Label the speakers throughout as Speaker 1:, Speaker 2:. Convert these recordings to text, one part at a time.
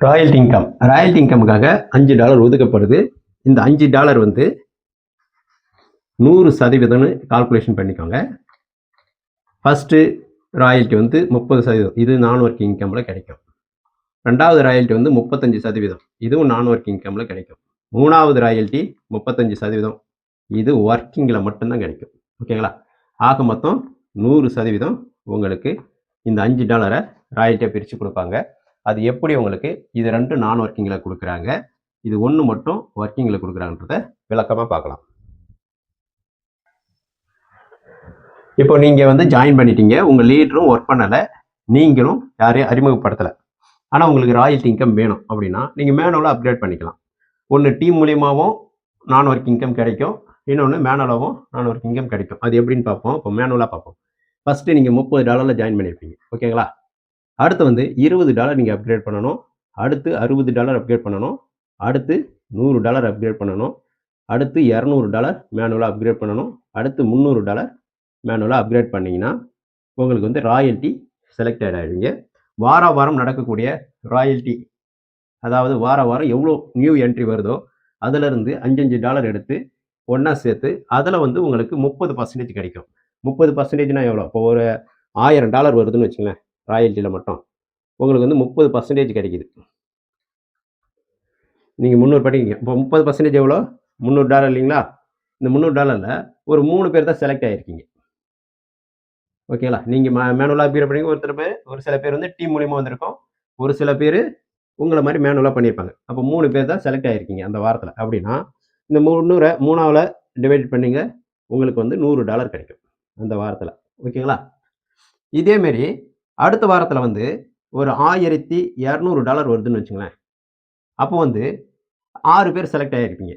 Speaker 1: Royalty இன்கமுக்காக $5 ஒதுக்கப்படுது. இந்த $5 வந்து 100% calculation பண்ணிக்கோங்க. ஃபஸ்ட்டு ராயல்ட்டி வந்து 30%, இது நான் ஒர்க்கிங் இன்கமில் கிடைக்கும். ரெண்டாவது ராயல்ட்டி வந்து 35%, இதுவும் நான் ஒர்க்கிங் இன்கமில் கிடைக்கும். மூணாவது ராயல்ட்டி 35%, இது ஒர்க்கிங்கில் மட்டும்தான் கிடைக்கும். ஓகேங்களா? ஆக மொத்தம் 100% உங்களுக்கு இந்த $5 ராயல்ட்டியை பிரித்து கொடுப்பாங்க. அது எப்படி உங்களுக்கு இது 2 நான் ஒர்க்கிங்கில் கொடுக்குறாங்க, இது 1 மட்டும் ஒர்க்கிங்கில் கொடுக்குறாங்கன்றத விளக்கமாக பார்க்கலாம். இப்போ நீங்கள் வந்து ஜாயின் பண்ணிட்டீங்க, உங்கள் லீடரும் ஒர்க் பண்ணலை, நீங்களும் யாரையும் அறிமுகப்படுத்தலை, ஆனால் உங்களுக்கு ராயல்ட்டி இன்கம் வேணும் அப்படின்னா நீங்கள் மேனுவலாக அப்கிரேட் பண்ணிக்கலாம். ஒன்று டீம் மூலியமாகவும் நான் ஒர்க் இன்கம் கிடைக்கும், இன்னொன்று மேனுவலாகவும் நான் ஒர்க் இன்கம் கிடைக்கும். அது எப்படின்னு பார்ப்போம். இப்போ மேனுவலாக பார்ப்போம். ஃபஸ்ட்டு நீங்கள் $30 ஜாயின் பண்ணியிருப்பீங்க. ஓகேங்களா? அடுத்து வந்து $20 நீங்கள் அப்கிரேட் பண்ணணும், அடுத்து $60 அப்கிரேட் பண்ணணும், அடுத்து $100 அப்கிரேட் பண்ணணும், அடுத்து $200 மேனுவலாக அப்கிரேட் பண்ணணும், அடுத்து $300 மேனுவலாக அப்கிரேட் பண்ணிங்கன்னா உங்களுக்கு வந்து ராயல்ட்டி செலக்டட் ஆகிடுவீங்க. வாரம் நடக்கக்கூடிய ராயல்ட்டி, அதாவது வாரம் எவ்வளோ நியூ என்ட்ரி வருதோ அதிலிருந்து $5 எடுத்து ஒன்றா சேர்த்து அதில் வந்து உங்களுக்கு 30% கிடைக்கும். 30%னா எவ்வளோ? இப்போ ஒரு $1000 வருதுன்னு வச்சுங்களேன், ராயல்ட்டியில் மட்டும் உங்களுக்கு வந்து 30% கிடைக்குது. நீங்கள் 300 படிங்க, இப்போ 30% எவ்வளோ? $300 இல்லைங்களா? இந்த $300ல் ஒரு 3 பேர் தான் செலக்ட் ஆகிருக்கீங்க. ஓகேங்களா? நீங்கள் மேனுவலாக அப்கிரேட் பண்ணி ஒரு சில பேர் வந்து டீம் மூலியமாக வந்திருக்கோம், ஒரு சில பேர் உங்களை மாதிரி மேனுவலாக பண்ணியிருப்பாங்க. அப்போ 3 பேர் தான் செலக்ட் ஆகிருக்கீங்க அந்த வாரத்தில். அப்படின்னா இந்த 300 3ஆல் டிவைட் பண்ணிங்க, உங்களுக்கு வந்து $100 கிடைக்கும் அந்த வாரத்தில். ஓகேங்களா? இதேமாரி அடுத்த வாரத்தில் வந்து ஒரு $1200 வருதுன்னு வச்சுங்களேன். அப்போ வந்து 6 பேர் செலக்ட் ஆகிருப்பீங்க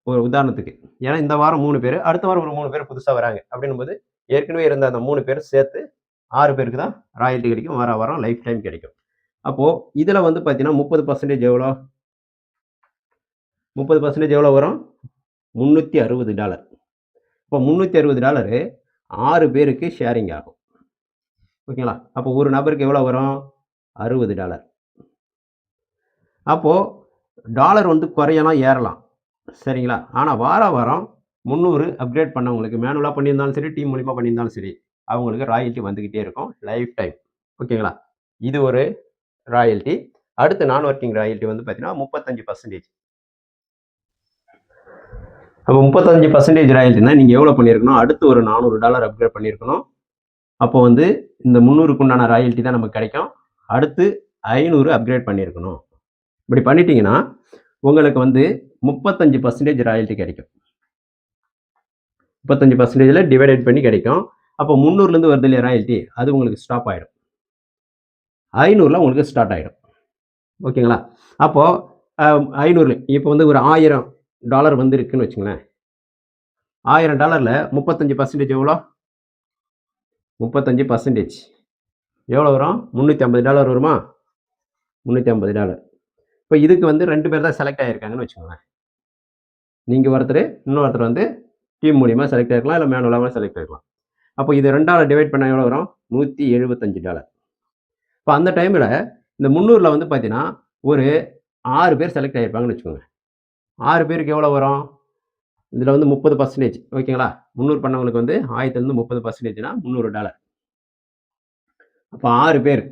Speaker 1: ஒரு உதாரணத்துக்கு. ஏன்னா இந்த வாரம் 3 பேர், அடுத்த வாரம் ஒரு 3 பேர் புதுசாக வராங்க. அப்படின்னும்போது ஏற்கனவே இருந்த அந்த 3 பேர் சேர்த்து 6 பேருக்கு தான் ராயல்ட்டி கிடைக்கும், வாரம் லைஃப் டைம் கிடைக்கும். அப்போது இதில் வந்து பார்த்தீங்கன்னா 30% எவ்வளோ? 30% எவ்வளோ வரும்? $360. இப்போ $360 6 பேருக்கு ஷேரிங் ஆகும். ஓகேங்களா? அப்போ ஒரு நபருக்கு எவ்வளோ வரும்? $60. அப்போது டாலர் வந்து குறையலாம் ஏறலாம், சரிங்களா? ஆனால் வாரம் 300 அப்கிரேட் பண்ணவங்களுக்கு மேனுவலாக பண்ணியிருந்தாலும் சரி, டீம் மூலிமா பண்ணியிருந்தாலும் சரி, அவங்களுக்கு ராயல்ட்டி வந்துக்கிட்டே இருக்கும் லைஃப் டைம். ஓகேங்களா? இது ஒரு ராயல்ட்டி. அடுத்து நான் ஒர்க்கிங் ராயல்ட்டி வந்து பார்த்தீங்கன்னா 35%. அப்போ 35% ராயல்ட்டினா நீங்கள் எவ்வளோ பண்ணியிருக்கணும்? அடுத்து ஒரு $400 அப்கிரேட் பண்ணியிருக்கணும். அப்போ வந்து இந்த 300க்கு உண்டான ராயல்ட்டி தான் நமக்கு கிடைக்கும். அடுத்து 500 அப்கிரேட் பண்ணியிருக்கணும். இப்படி பண்ணிட்டீங்கன்னா உங்களுக்கு வந்து 35% ராயல்ட்டி கிடைக்கும். 35%ல் டிவைடட் பண்ணி கிடைக்கும். அப்போ 300லேருந்து வருது இல்லையா ராயல்ட்டி, அது உங்களுக்கு ஸ்டாப் ஆகிடும். 500ல் உங்களுக்கு ஸ்டார்ட் ஆகிடும். ஓகேங்களா? அப்போது 500 இப்போ வந்து ஒரு $1000 வந்துருக்குன்னு வச்சுங்களேன். $1000ல் 35% எவ்வளோ? 35% எவ்வளோ வரும்? $350 வருமா? $350. இப்போ இதுக்கு வந்து 2 பேர் தான் செலக்ட் ஆகியிருக்காங்கன்னு வச்சுக்கோங்களேன். நீங்கள் ஒருத்தர், இன்னொருத்தர் வந்து டீம் மூலிமா செலக்ட் ஆகிருக்கலாம், இல்லை மேனுவலாக செலக்ட் ஆகிருக்கலாம். அப்போ இது 2ஆல் டிவைட் பண்ணால் எவ்வளோ வரும்? $175. இப்போ அந்த டைமில் இந்த 300ல் வந்து பார்த்தீங்கன்னா ஒரு 6 பேர் செலக்ட் ஆகிருப்பாங்கன்னு வச்சுக்கோங்க. 6 பேருக்கு எவ்வளோ வரும்? இதில் வந்து 30%. ஓகேங்களா? 300 பண்ணவங்களுக்கு வந்து 1000லேருந்து 30%னா $300. அப்போ 6 பேர்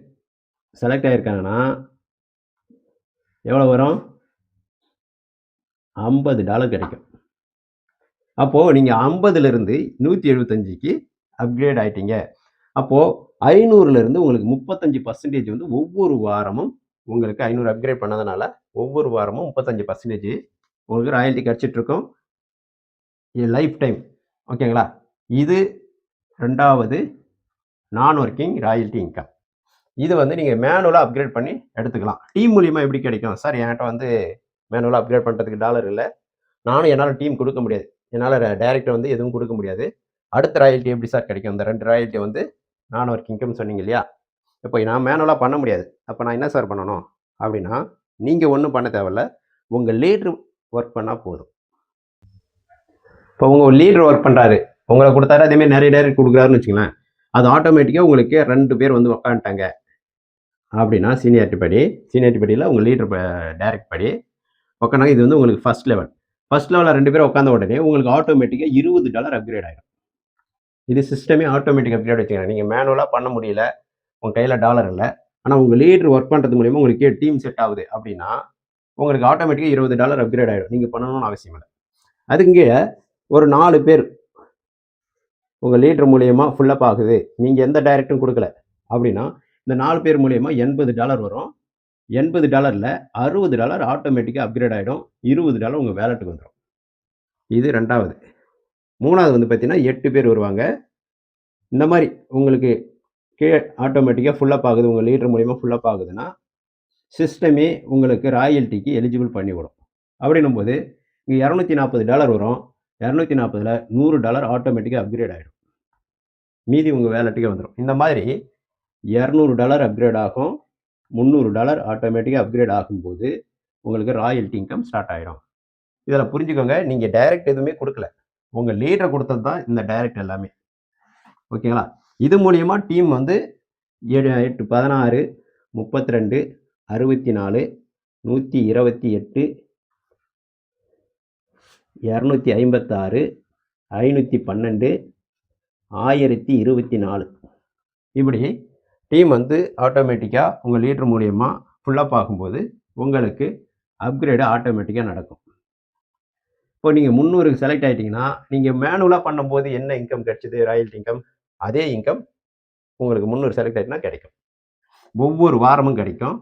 Speaker 1: செலக்ட் ஆகிருக்காங்கன்னா எவ்வளோ வரும்? $50 கிடைக்கும். அப்போது நீங்கள் 50லேருந்து 175க்கு அப்கிரேட் ஆகிட்டீங்க. அப்போது 500லேருந்து உங்களுக்கு 35% வந்து ஒவ்வொரு வாரமும் உங்களுக்கு 500 அப்கிரேட் பண்ணதுனால ஒவ்வொரு வாரமும் 35% உங்களுக்கு ராயல்ட்டி கிடச்சிட்ருக்கும் லைஃப் டைம். ஓகேங்களா? இது 2வது நான் ஒர்க்கிங் ராயல்ட்டி இன்கம். இது வந்து நீங்கள் மேனுவலாக அப்கிரேட் பண்ணி எடுத்துக்கலாம். டீம் மூலிமா எப்படி கிடைக்கும்? சார் என்கிட்ட வந்து மேனுவலாக அப்கிரேட் பண்ணுறதுக்கு டாலர் இல்லை, நானும் என்னால் டீம் கொடுக்க முடியாது, என்னால் டைரக்டர் வந்து எதுவும் கொடுக்க முடியாது, அடுத்த ராயல்ட்டி எப்படி சார் கிடைக்கும்? இந்த 2 ராயல்ட்டி வந்து நான் ஒர்க் இன்கம் சொன்னீங்க இல்லையா? இப்போ நான் மேனுவலாக பண்ண முடியாது, அப்போ நான் என்ன சார் பண்ணணும் அப்படின்னா, நீங்கள் ஒன்றும் பண்ண தேவையில்ல, உங்கள் லீட்ரு ஒர்க் பண்ணால் போதும். இப்போ உங்கள் லீடர் ஒர்க் பண்ணுறாரு, உங்களை கொடுத்தாரு, அதேமாதிரி நிறைய டைரக்ட் கொடுக்குறாருன்னு வச்சுங்களேன், அது ஆட்டோமேட்டிக்காக உங்களுக்கு 2 பேர் வந்து உக்காந்துட்டாங்க, அப்படின்னா சீனியாரிட்டி படியில் உங்கள் லீடர் டைரக்ட் படி உட்காந்தாங்க. இது வந்து உங்களுக்கு ஃபர்ஸ்ட் லெவலில் 2 பேரும் உட்காந்த உடனே உங்களுக்கு ஆட்டோமேட்டிக்காக $20 அப்கிரேட் ஆகிடும். இது சிஸ்டமே ஆட்டோமேட்டிக் அப்கிரேட் வச்சுக்கிறேன். நீங்கள் மேனுவலாக பண்ண முடியல, உங்கள் கையில் டாலர் இல்லை, ஆனால் உங்கள் லீடர் ஒர்க் பண்ணுறது மூலிமா உங்களுக்கு டீம் செட் ஆகுது அப்படின்னா உங்களுக்கு ஆட்டோமேட்டிக்காக $20 அப்கிரேட் ஆகிடும். நீங்கள் பண்ணணும்னு அவசியம் இல்லை. அதுக்கு ஒரு 4 பேர் உங்கள் லீடர் மூலியமாக ஃபுல்லப் ஆகுது, நீங்கள் எந்த டைரக்டும் கொடுக்கல அப்படின்னா இந்த 4 பேர் மூலியமா $80 வரும். $80ல் $60 ஆட்டோமேட்டிக்காக அப்கிரேட் ஆகிடும். $20 உங்கள் வேலெட்டுக்கு வந்துடும். இது 2வது. 3வது வந்து பார்த்தீங்கன்னா 8 பேர் வருவாங்க. இந்த மாதிரி உங்களுக்கு கீழே ஆட்டோமேட்டிக்காக ஃபுல்லப் ஆகுது, உங்கள் லீடர் மூலிமா ஃபுல்லப் ஆகுதுன்னா சிஸ்டமே உங்களுக்கு ராயல்ட்டிக்கு எலிஜிபிள் பண்ணிவிடும். அப்படின்னும் போது இங்கே $240 வரும். 240ல் $100 ஆட்டோமேட்டிக்காக அப்கிரேட் ஆகிடும். மீதி உங்கள் வேலெட்டுக்கே வந்துடும். இந்த மாதிரி $200 அப்கிரேட் ஆகும். $300 ஆட்டோமேட்டிக்காக அப்கிரேட் ஆகும்போது உங்களுக்கு ராயல்ட்டி இன்கம் ஸ்டார்ட் ஆகிடும். இதில் புரிஞ்சுக்கோங்க, நீங்கள் டைரக்ட் எதுவுமே கொடுக்கல, உங்கள் லீடரை கொடுத்தது தான் இந்த டைரக்ட் எல்லாமே. ஓகேங்களா? இது மூலியமாக டீம் வந்து 8, 16, 32, 64, 128, 256, 512, 1024 இப்படி டீம் வந்து ஆட்டோமேட்டிக்காக உங்கள் லீடர் மூலியமாக ஃபுல்லப் ஆகும்போது உங்களுக்கு அப்கிரேடு ஆட்டோமேட்டிக்காக நடக்கும். இப்போ நீங்கள் 300க்கு செலக்ட் ஆகிட்டிங்கன்னா நீங்கள் மேனுவலாக பண்ணும்போது என்ன இன்கம் கிடைச்சிது, ராயல்ட்டி இன்கம், அதே இன்கம் உங்களுக்கு 300 செலக்ட் ஆகிட்டுனா கிடைக்கும். ஒவ்வொரு வாரமும் கிடைக்கும்.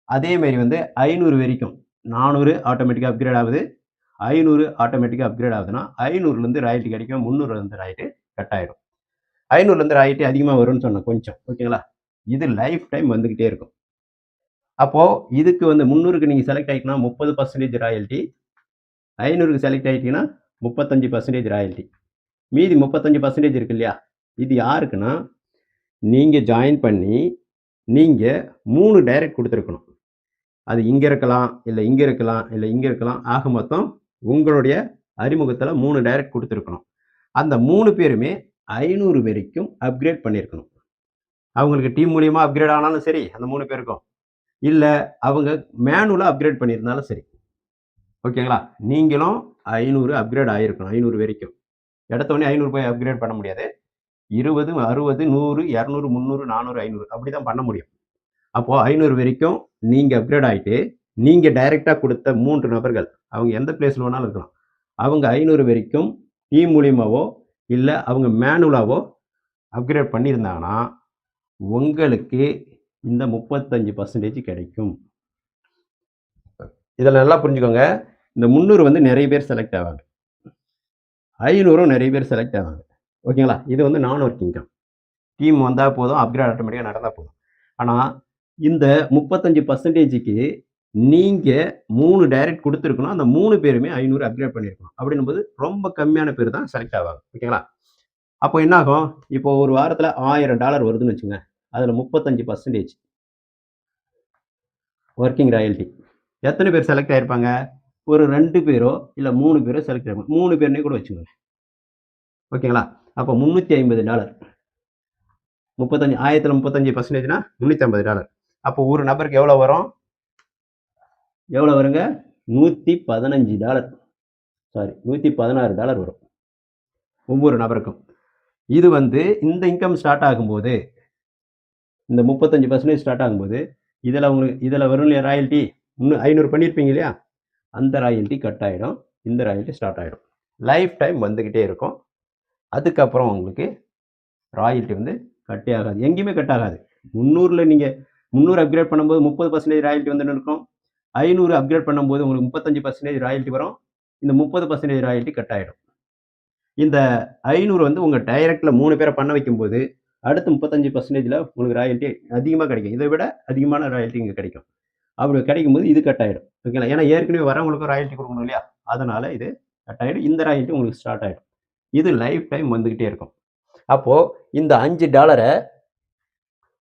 Speaker 1: அதேமாரி வந்து 500 வரைக்கும் 400 ஆட்டோமேட்டிக்காக அப்கிரேட் ஆகுது, 500 ஆட்டோமேட்டிக்காக அப்கிரேட் ஆகுதுன்னா 500லேருந்து ராயல்ட்டி கிடைக்கும், 300லேருந்து ராயல்ட்டி கட் ஆகிடும். 500லேருந்து ராயல்ட்டி அதிகமாக வரும்னு சொன்னேன் கொஞ்சம். ஓகேங்களா? இது லைஃப் டைம் வந்துக்கிட்டே இருக்கும். அப்போது இதுக்கு வந்து 300க்கு நீங்கள் செலக்ட் ஆகிட்டிங்கன்னா 30% ராயல்ட்டி, 500க்கு செலக்ட் ஆகிட்டிங்கன்னா 35% ராயல்ட்டி. மீதி 35% இருக்கு இல்லையா, இது யாருக்குன்னா நீங்கள் ஜாயின் பண்ணி நீங்கள் 3 டைரக்ட் கொடுத்துருக்கணும். அது இங்கே இருக்கலாம், இல்லை இங்கே இருக்கலாம், இல்லை இங்கே இருக்கலாம். ஆக மொத்தம் உங்களுடைய அறிமுகத்தில் 3 டைரக்ட் கொடுத்துருக்கணும். அந்த 3 பேருமே 500 வரைக்கும் அப்கிரேட் பண்ணியிருக்கணும். அவங்களுக்கு டீம் மூலியமாக அப்கிரேட் ஆனாலும் சரி, அந்த 3 பேருக்கும், இல்லை அவங்க மேனுவலாக அப்கிரேட் பண்ணியிருந்தாலும் சரி. ஓகேங்களா? நீங்களும் 500 அப்கிரேட் ஆகிருக்கணும். 500 வரைக்கும் எடுத்தோடனே 500 போய் அப்கிரேட் பண்ண முடியாது. 20, 60, 100, 200, 300, 400, 500 அப்படி தான் பண்ண முடியும். அப்போது 500 வரைக்கும் நீங்கள் அப்கிரேட் ஆகிட்டு நீங்கள் டைரெக்டாக கொடுத்த 3 நபர்கள் அவங்க எந்த பிளேஸில் வேணாலும் இருக்கலாம். அவங்க 500 வரைக்கும் டீம் மூலியமாவோ இல்லை அவங்க மேனுவலாவோ அப்கிரேட் பண்ணியிருந்தாங்கன்னா உங்களுக்கு இந்த 35% கிடைக்கும். இதில் நல்லா புரிஞ்சுக்கோங்க, இந்த 300 வந்து நிறைய பேர் செலக்ட் ஆவாங்க, 500ம் நிறைய பேர் செலக்ட் ஆவாங்க. ஓகேங்களா? இது வந்து நான் ஒர்க் இன்கம். டீம் வந்தால் போதும், அப்கிரேட் ஆட்டோமேட்டிக்காக நடந்தால் போதும். ஆனால் இந்த 35%க்கு நீங்கள் 3 டைரக்ட் கொடுத்துருக்கணும். அந்த 3 பேருமே 500 அப்கிரேட் பண்ணியிருக்கணும். அப்படின்னும்போது ரொம்ப கம்மியான பேர் தான் செலக்ட் ஆவாங்க. ஓகேங்களா? அப்போ என்ன ஆகும், இப்போ ஒரு வாரத்தில் $1000 வருதுன்னு வச்சுங்க, அதில் 35% ஒர்க்கிங் ராயல்ட்டி. எத்தனை பேர் செலக்ட் ஆகிருப்பாங்க? ஒரு 2 பேரோ இல்லை 3 பேரோ செலக்ட் ஆகிருப்பாங்க. 3 பேர்னே கூட வச்சுக்கோங்க. ஓகேங்களா? அப்போ $350. 35%னா $350. அப்போ ஒரு நபருக்கு எவ்வளோ வரும்? எவ்வளோ வருங்க? $115. சாரி, $116 வரும் ஒவ்வொரு நபருக்கும். இது வந்து இந்த இன்கம் ஸ்டார்ட் ஆகும்போது, இந்த 35% ஸ்டார்ட் ஆகும்போது இதில் வரும் இல்லையா ராயல்ட்டி, இன்னும் 500 பண்ணியிருப்பீங்க இல்லையா, அந்த ராயல்ட்டி கட் ஆகிடும், இந்த ராயல்ட்டி ஸ்டார்ட் ஆகிடும். லைஃப் டைம் வந்துக்கிட்டே இருக்கும். அதுக்கப்புறம் உங்களுக்கு ராயல்ட்டி வந்து கட்டே ஆகாது, எங்கேயுமே கட் ஆகாது. 300ல் நீங்கள் 300 அப்கிரேட் பண்ணும்போது 30% ராயல்ட்டி வந்து இருக்கும். 500 அப்கிரேட் பண்ணும்போது உங்களுக்கு 35% ராயல்ட்டி வரும். இந்த 30% ராயல்ட்டி கட் ஆகிடும். இந்த 500 வந்து உங்கள் டைரக்டில் 3 பேரை பண்ண வைக்கும்போது அடுத்து 35%ல் உங்களுக்கு ராயல்ட்டி அதிகமாக கிடைக்கும். இதை விட அதிகமான ராயல்ட்டி இங்கே கிடைக்கும். அப்படி கிடைக்கும்போது இது கட் ஆகிடும். ஓகேங்களா? ஏன்னா ஏற்கனவே வரவங்களுக்கும் ராயல்ட்டி கொடுக்கணும் இல்லையா, அதனால் இது கட் ஆகிடும். இந்த ராயல்ட்டி உங்களுக்கு ஸ்டார்ட் ஆகிடும். இது லைஃப் டைம் வந்துக்கிட்டே இருக்கும். அப்போது இந்த $5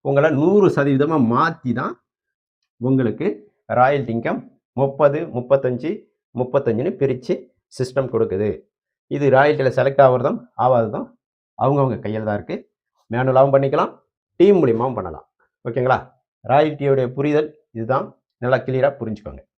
Speaker 1: உங்களை 100% மாற்றி தான் உங்களுக்கு ராயல்ட்டி இன்கம் 30, 35, 35ன்னு பிரித்து சிஸ்டம் கொடுக்குது. இது ராயல்ட்டியில் செலக்ட் ஆகிறதும் ஆகாததும் அவங்கவுங்க கையில் தான் இருக்குது. மேனுவலாகவும் பண்ணிக்கலாம், டீம் மூலியமாகவும் பண்ணலாம். ஓகேங்களா? ராயல்ட்டியோடைய புரிதல் இதுதான். நல்லா கிளியராக புரிஞ்சுக்கோங்க.